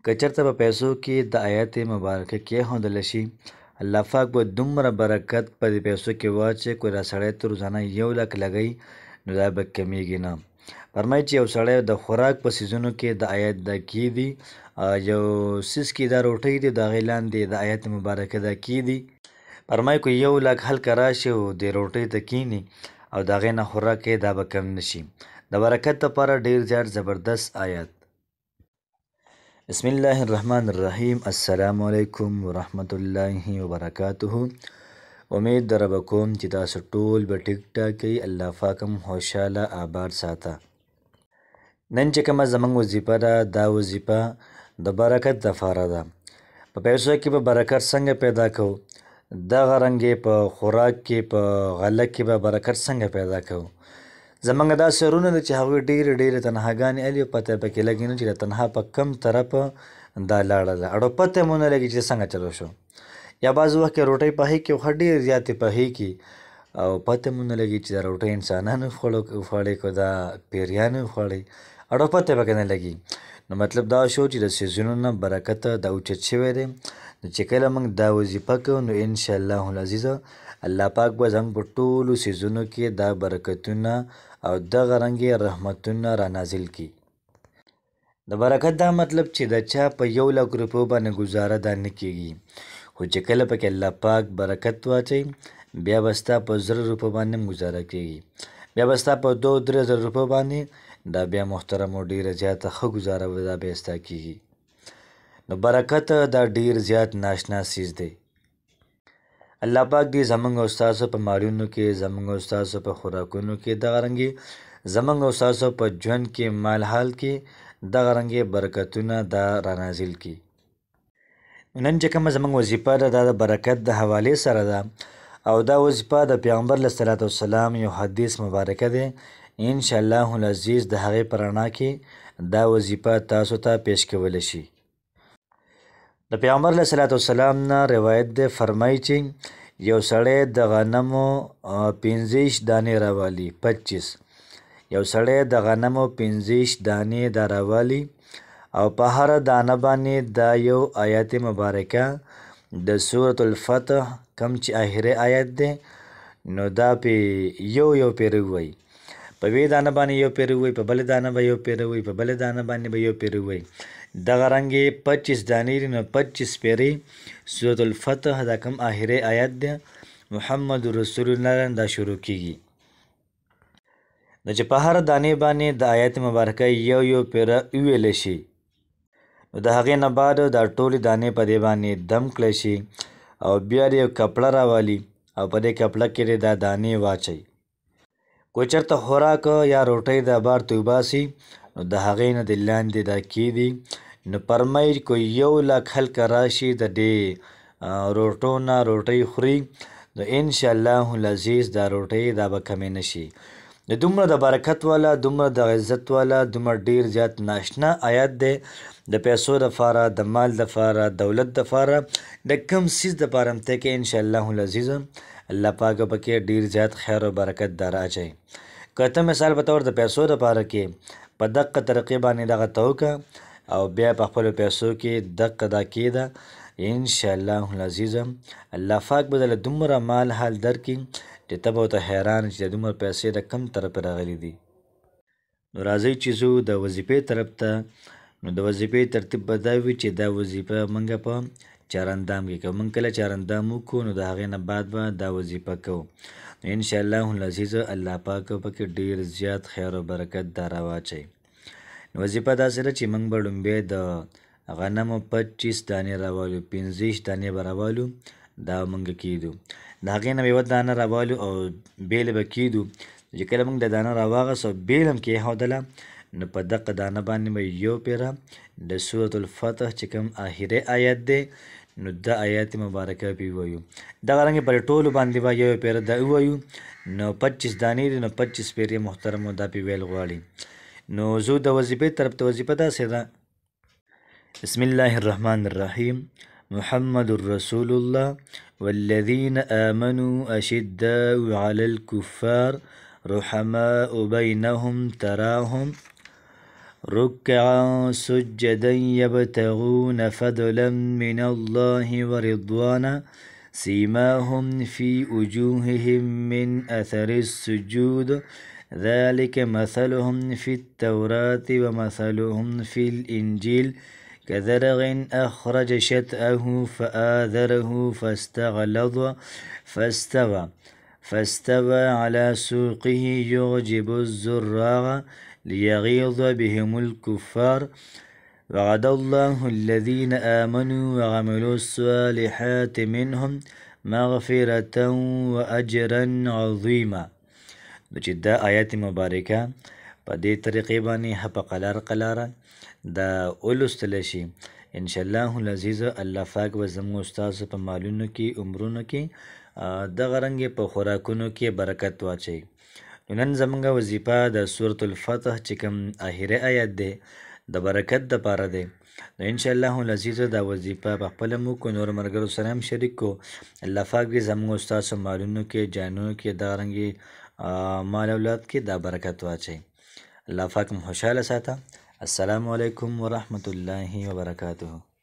که چېرته په پیسو کې د آیت مبارکه کېښودلی شي، الله پاک به دومره برکت په دې پیسو کې واچوي. که دا سړی ته روزانه 1 لک لګوي نو دا به کمیږي نه. فرمایي چې یو سړی د خوراک په څیزونو کې د آیت دا کیدي، یو څیز کې دا روټۍ دي، د هغې لاندې د آیت مبارکه دا کیدي. فرمایي که 1 لک هلکه راشي او د روټۍ ته کیني او د هغې نه خوراک کوي، دا به کم نه شي. د برکت لپاره ډېر زیات زبردست آیت. بسم الله الرحمن الرحیم. السلام علیکم ورحمت الله وبرکاته. امید در به کوم چې تاسو ټول به ټیک ټاک کوي. الله پاک هم خوشحاله آباد ساته. نن چې کومه زموږ وظیفه ده، دا وظیفه د برکت دپاره ده. په پیسو کې به برکت څنګه پیدا کوو؟ دغه رنګې په خوراک کې، په غله کې به برکت څنګه پیدا کوو؟ زمونږ داسې وروڼه دي چې هغوی ډېرې څنهاګانې الي او پته یې پکې لګي نه چې د تنها په کم طرف دا لاړله، اړو پته یې مو نه لګي چې څنګه چلو شو. یا بعض وخت کې روټۍ پخېږي خو ډېر زیاتې پخېږي او پته مو نه لګي چې دا روټۍ انسانانو خوړې که دا پیریانو خوړې، اړو پته یې پکې نه لګي. نو مطلب دا شو چې د څیزونو نه برکت دا اوچت شوی دی. نو چې کله موږ دا وظیفه کوو نو انشاءالله العزیز الله پاک به زموږ په ټولو څیزونو کې دا برکتونه او دغه رنګې رحمتونه را نازل کړي. د برکت دا مطلب چې د چا په 1 لک روپیو باندې ګزاره دا نه کېږي، خو چې کله پکې الله پاک برکت واچوي بیا به ستا په 1000 روپیو باندې هم ګزاره کېږي، بیا به ستا په 2-3 زره روپیو باندې دا بیا محترم او ډېره زیاته ښه ګزاره به دا بیا ستا کېږي. نو برکت دا ډېر زیات ناشنا څیز دی. الله پاک دې زموږ او ستاسو په مالونو کې، زموږ او ستاسو په خوراکونو کې، دغه رنګې زموږ او ستاسو په ژوند کې، مال حال کې دغه رنګې برکتونه دا را نازل کړي. نن چې کومه زموږ وظیفه ده دا د برکت د حوالې سره ده او دا وظیفه د پیغمبر علیه صلات وسلام یو حدیث مبارکه دی. انشاءالله العزیز د هغې په رڼا کې دا وظیفه تاسو ته پیش کولی شي. د پیغمبر علیه صلات وسلام نه روایت دی، فرمایي چې یو سړی د غنمو 25 دانې راوالي. 25 یو سړی د غنمو 25 دانې دا راوالي او په هره دانه باندې دا یو آیت مبارکه د سورة الفتح کم چې آخري آیت دی نو دا پې یو پیره ووایي. په وی دانه باندې یو پیره ووایي، په بلې دانه به یو پیره ووایي، په بلې دانه باندې به یو پیره ووایي. دغه رنګې 25 دانې دي نو 25 پیرې سورة الفتح دا کم آخري آیت دی محمد رسول الله دا شروع کیږي. نو چې په هر دانې باندې د آیت مبارکه یو پیره وویلی شي نو د هغې نه بعد دا ټولې دانې په دې باندې دم کړی شي او بیا یو کپړه راوالي او په دې کپړه کې دا دانې واچوي. کوئی چېرته خوراک یا روټۍ د بار ته وباسي نو د هغې نه د لاندې دا کیدي. نو فرمایي که 1 لک هلکه راشي د دې روټو نه روټۍ خوري نو انشاءالله العزیز دا روټۍ دا به کمې نه شي. د دومره د برکت والا، دومره د عزت والا، دومره ډېر زیات ناشنا آیت دی. د پیسو دپاره، د مال دپاره، دولت دپاره، د کم څیز دپاره هم ته کې انشاءالله العزیز الله پاک پکې ډېر زیات خیر او برکت در اچوي. که ته مثال په طور د پیسو دپاره کې په دقه طریقې باندې دغه ته وکړه او بیا په خپلو پیسو کې دقه دا کېده انشاءالله العزیز الله پاک به درله دومره مال حال درکړي چې ته به ورته حیران چې د دومره پیسې د کم طرفه راغلي دي. نو راځئ چې ځو د وظیفې طرف ته. نو د وظیفې ترتیب به دا وي چې دا وظیفه موږ په چاراندام کې کوو. موږ کله چاراندام وکړو نو د هغې نه بعد به دا وظیفه کوو. نو انشاءالله العزیز الله پاک پکې ډېر زیات خیر او برکت دا راواچوي. نو وظیفه داسې ده چې موږ به لومبی د غنمو 25 دانې راوالو، 25 دانې به راوالو، دا موږ کیدو. د هغې نه به یوه دانه راوالو او بیلې به کیدو. چې کله موږ د دانه راواغست او بیل هم کېښودله نو په دقه دانه باندې به یو پیره د سورة الفتح چې کوم آخري آیت دی نو دا آیت مبارکه پې ووایو. دغه رنګې پر ټولو باندې به یو پیره دا ووایو. نو 25 دانې دي نو 25 پیرې محترمو دا پې ویل غواړي. نو زه د وظیفې طرف ته وظیفه داسې ده. بسم الله الرحمن الرحیم. محمد رسول الله والذین آمنوا اشداء علی الكفار رحماء بینهم تراهم ركعا سجدا يبتغون فضلا من الله ورضوانا سيماهم في وجوههم من أثر السجود ذلك مثلهم في التوراة ومثلهم في الإنجيل كزرع أخرج شطأه فآذره فاستوى على سوقه يعجب الزراع ليغيظ بهم الكفار وعد الله الذين آمنوا وعملوا الصالحات منهم مغفرة وأجرا عظيما. نو چې دا آیات مبارکه په دې طریقې باندې په قلاره دا ولوستلی شي انشاءالله العزیز الله پاک به زموږ ستاسو په مالونو کې عمرونو کې دغه رنګې په خوراکونو کې برکت واچوي. نو نن زموږ وظیفه د سورة الفتح چې کوم آخري آیت دی د برکت دپاره دی. نو انشاءالله العزیز دا وظیفه په خپله موږ کو نور ملګرو سره هم شریک کو. الله پاک دې زموږ ستاسو مالونو کې جانونو کې دغه رنګې مال اولاد کې دا برکت واچي. الله پاک مو خوشحاله ساته. السلام علیکم ورحمة الله وبرکاته.